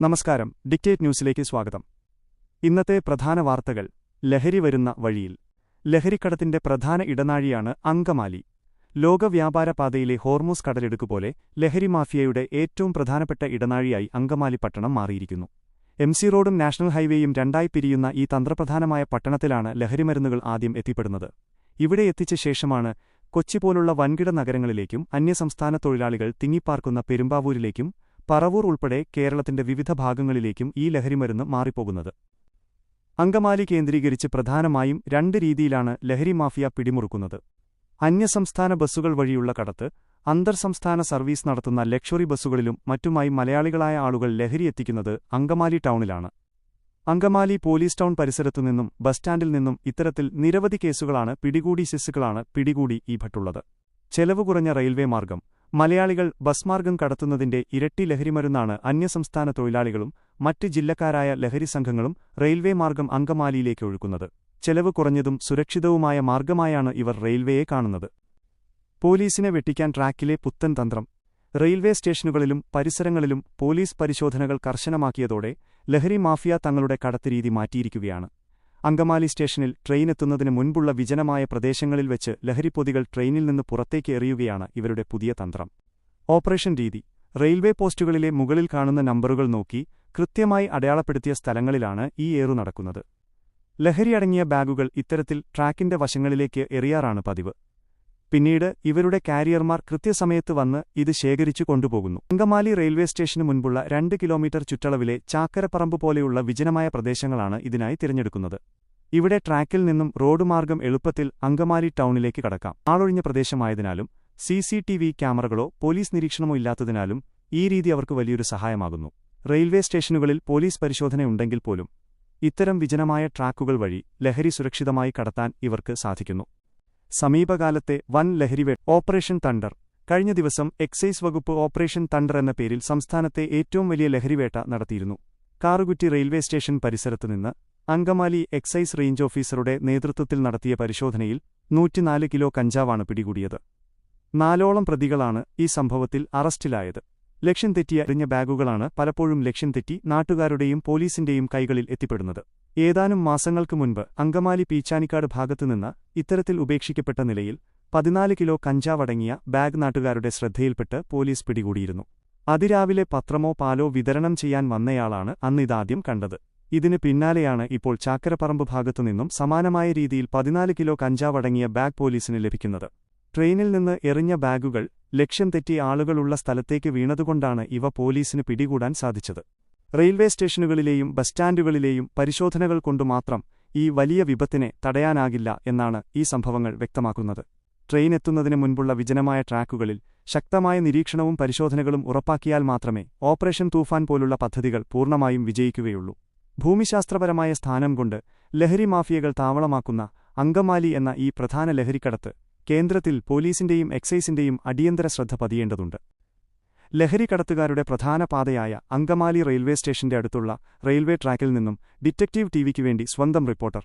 നമസ്കാരം, ഡിക്റ്റേറ്റ് ന്യൂസിലേക്ക് സ്വാഗതം. ഇന്നത്തെ പ്രധാന വാർത്തകൾ. ലഹരി വരുന്ന വഴിയിൽ. ലഹരിക്കടത്തിന്റെ പ്രധാന ഇടനാഴിയാണ് അങ്കമാലി. ലോകവ്യാപാര പാതയിലെ ഹോർമൂസ് കടലിടുക്കുപോലെ ലഹരി മാഫിയയുടെ ഏറ്റവും പ്രധാനപ്പെട്ട ഇടനാഴിയായി അങ്കമാലി പട്ടണം മാറിയിരിക്കുന്നു. MC റോഡും നാഷണൽ ഹൈവേയും രണ്ടായി പിരിയുന്ന ഈ തന്ത്രപ്രധാനമായ പട്ടണത്തിലാണ് ലഹരിമരുന്നുകൾ ആദ്യം എത്തിപ്പെടുന്നത്. ഇവിടെ എത്തിച്ച ശേഷമാണ് കൊച്ചി പോലുള്ള വൻകിട നഗരങ്ങളിലേക്കും അന്യസംസ്ഥാന തൊഴിലാളികൾ തിങ്ങിപ്പാർക്കുന്ന പെരുമ്പാവൂരിലേക്കും പറവൂർ ഉൾപ്പെടെ കേരളത്തിന്റെ വിവിധ ഭാഗങ്ങളിലേക്കും ഈ ലഹരിമരുന്ന് മാറിപ്പോകുന്നത്. അങ്കമാലി കേന്ദ്രീകരിച്ച് പ്രധാനമായും രണ്ട് രീതിയിലാണ് ലഹരി മാഫിയ പിടിമുറുക്കുന്നത്. അന്യസംസ്ഥാന ബസ്സുകൾ വഴിയുള്ള കടത്ത്. അന്തർസംസ്ഥാന സർവീസ് നടത്തുന്ന ലക്ഷറി ബസ്സുകളിലും മറ്റുമായി മലയാളികളായ ആളുകൾ ലഹരി എത്തിക്കുന്നത് അങ്കമാലി ടൗണിലാണ്. അങ്കമാലി പോലീസ് ടൗൺ പരിസരത്തുനിന്നും ബസ് സ്റ്റാൻഡിൽ നിന്നും ഇത്തരത്തിൽ നിരവധി കേസുകളാണ് പിടികൂടി ഈ ഭട്ടുള്ളത്. ചെലവ് കുറഞ്ഞ റെയിൽവേ മാർഗം. മലയാളികൾ ബസ് മാർഗം കടത്തുന്നതിന്റെ ഇരട്ടി ലഹരിമരുന്നാണ് അന്യസംസ്ഥാന തൊഴിലാളികളും മറ്റ് ജില്ലക്കാരായ ലഹരി സംഘങ്ങളും റെയിൽവേ മാർഗം അങ്കമാലിയിലേക്ക് ഒഴുക്കുന്നത്. ചെലവ് കുറഞ്ഞതും സുരക്ഷിതവുമായ മാർഗമായാണ് ഇവർ റെയിൽവേയെ കാണുന്നത്. പോലീസിനെ വെട്ടിക്കാൻ ട്രാക്കിലെ പുത്തൻ തന്ത്രം. റെയിൽവേ സ്റ്റേഷനുകളിലും പരിസരങ്ങളിലും പോലീസ് പരിശോധനകൾ കർശനമാക്കിയതോടെ ലഹരി മാഫിയ തങ്ങളുടെ കടത്ത് രീതി മാറ്റിയിരിക്കുകയാണ്. അങ്കമാലി സ്റ്റേഷനിൽ ട്രെയിൻ എത്തുന്നതിന് മുൻപുള്ള വിജനമായ പ്രദേശങ്ങളിൽ വെച്ച് ലഹരിപ്പൊതികൾ ട്രെയിനിൽ നിന്ന് പുറത്തേക്ക് എറിയുകയാണ് ഇവരുടെ പുതിയ തന്ത്രം. ഓപ്പറേഷൻ രീതി. റെയിൽവേ പോസ്റ്റുകളിലെ മുകളിൽ കാണുന്ന നമ്പറുകൾ നോക്കി കൃത്യമായി അടയാളപ്പെടുത്തിയ സ്ഥലങ്ങളിലാണ് ഈ ഏറു നടക്കുന്നത്. ലഹരിയടങ്ങിയ ബാഗുകൾ ഇത്തരത്തിൽ ട്രാക്കിന്റെ വശങ്ങളിലേക്ക് എറിയാറാണ് പതിവ്. പിന്നീട് ഇവരുടെ കാരിയർമാർ കൃത്യസമയത്ത് വന്ന് ഇത് ശേഖരിച്ചു കൊണ്ടുപോകുന്നു. അങ്കമാലി റെയിൽവേ സ്റ്റേഷന് മുൻപുള്ള 2 കിലോമീറ്റർ ചുറ്റളവിലെ ചാക്കരപ്പറമ്പ് പോലെയുള്ള വിജനമായ പ്രദേശങ്ങളാണ് ഇതിനായി തിരഞ്ഞെടുക്കുന്നത്. ഇവിടെ ട്രാക്കിൽ നിന്നും റോഡ് മാർഗം എളുപ്പത്തിൽ അങ്കമാലി ടൗണിലേക്ക് കടക്കാം. ആളൊഴിഞ്ഞ പ്രദേശമായതിനാലും CCTV ക്യാമറകളോ പോലീസ് നിരീക്ഷണമോ ഇല്ലാത്തതിനാലും ഈ രീതി അവർക്ക് വലിയൊരു സഹായമാകുന്നു. റെയിൽവേ സ്റ്റേഷനുകളിൽ പോലീസ് പരിശോധനയുണ്ടെങ്കിൽ പോലും ഇത്തരം വിജനമായ ട്രാക്കുകൾ വഴി ലഹരി സുരക്ഷിതമായി കടത്താൻ ഇവർക്ക് സാധിക്കുന്നു. സമീപകാലത്തെ വൻ ലഹരിവേട്ട. Operation thunder. കഴിഞ്ഞ ദിവസം എക്സൈസ് വകുപ്പ് ഓപ്പറേഷൻ തണ്ടർ എന്ന പേരിൽ സംസ്ഥാനത്തെ ഏറ്റവും വലിയ ലഹരിവേട്ട നടത്തിയിരുന്നു. കാറുകുറ്റി റെയിൽവേ സ്റ്റേഷൻ പരിസരത്തുനിന്ന് അങ്കമാലി എക്സൈസ് റേഞ്ച് ഓഫീസറുടെ നേതൃത്വത്തിൽ നടത്തിയ പരിശോധനയിൽ 104 കിലോ കഞ്ചാവാണ് പിടികൂടിയത്. 4ഓളം പ്രതികളാണ് ഈ സംഭവത്തിൽ അറസ്റ്റിലായത്. ലക്ഷ്യം തെറ്റിയ എറിഞ്ഞ ബാഗുകളാണ് പലപ്പോഴും ലക്ഷ്യം തെറ്റി നാട്ടുകാരുടെയും പോലീസിന്റെയും കൈകളിൽ എത്തിപ്പെടുന്നത്. ഏതാനും മാസങ്ങൾക്ക് മുൻപ് അങ്കമാലി പീച്ചാനിക്കാട് ഭാഗത്തുനിന്ന് ഇത്തരത്തിൽ ഉപേക്ഷിക്കപ്പെട്ട നിലയിൽ 14 കിലോ കഞ്ചാവടങ്ങിയ ബാഗ് നാട്ടുകാരുടെ ശ്രദ്ധയിൽപ്പെട്ട് പോലീസ് പിടികൂടിയിരുന്നു. അതിരാവിലെ പത്രമോ പാലോ വിതരണം ചെയ്യാൻ വന്നയാളാണ് അന്നിതാദ്യം കണ്ടത്. ഇതിന് പിന്നാലെയാണ് ഇപ്പോൾ ചാക്കരപ്പറമ്പ് ഭാഗത്തുനിന്നും സമാനമായ രീതിയിൽ 14 കിലോ കഞ്ചാവടങ്ങിയ ബാഗ് പോലീസിന് ലഭിക്കുന്നത്. ട്രെയിനിൽ നിന്ന് എറിഞ്ഞ ബാഗുകൾ ലക്ഷ്യം തെറ്റി ആളുകളുള്ള സ്ഥലത്തേക്ക് വീണതുകൊണ്ടാണ് ഇവ പോലീസിന് പിടികൂടാൻ സാധിച്ചത്. റെയിൽവേ സ്റ്റേഷനുകളിലെയും ബസ് സ്റ്റാൻഡുകളിലെയും പരിശോധനകൾ കൊണ്ടുമാത്രം ഈ വലിയ വിപത്തിനെ തടയാനാകില്ല എന്നാണ് ഈ സംഭവങ്ങൾ വ്യക്തമാക്കുന്നത്. ട്രെയിൻ എത്തുന്നതിന് മുൻപുള്ള വിജനമായ ട്രാക്കുകളിൽ ശക്തമായ നിരീക്ഷണവും പരിശോധനകളും ഉറപ്പാക്കിയാൽ മാത്രമേ ഓപ്പറേഷൻ തൂഫാൻ പോലുള്ള പദ്ധതികൾ പൂർണ്ണമായും വിജയിക്കുകയുള്ളൂ. ഭൂമിശാസ്ത്രപരമായ സ്ഥാനം കൊണ്ട് ലഹരി മാഫിയകൾ താവളമാക്കുന്ന അങ്കമാലി എന്ന ഈ പ്രധാന ലഹരിക്കടത്ത് കേന്ദ്രത്തിൽ പോലീസിന്റെയും എക്സൈസിന്റെയും അടിയന്തര ശ്രദ്ധ പതിയേണ്ടതുണ്ട്. ലഹരിക്കടത്തുകാരുടെ പ്രധാന പാതയായ അങ്കമാലി റെയിൽവേ സ്റ്റേഷന്റെ അടുത്തുള്ള റെയിൽവേ ട്രാക്കിൽ നിന്നും ഡിറ്റക്റ്റീവ് TVക്ക് വേണ്ടി സ്വന്തം റിപ്പോർട്ടർ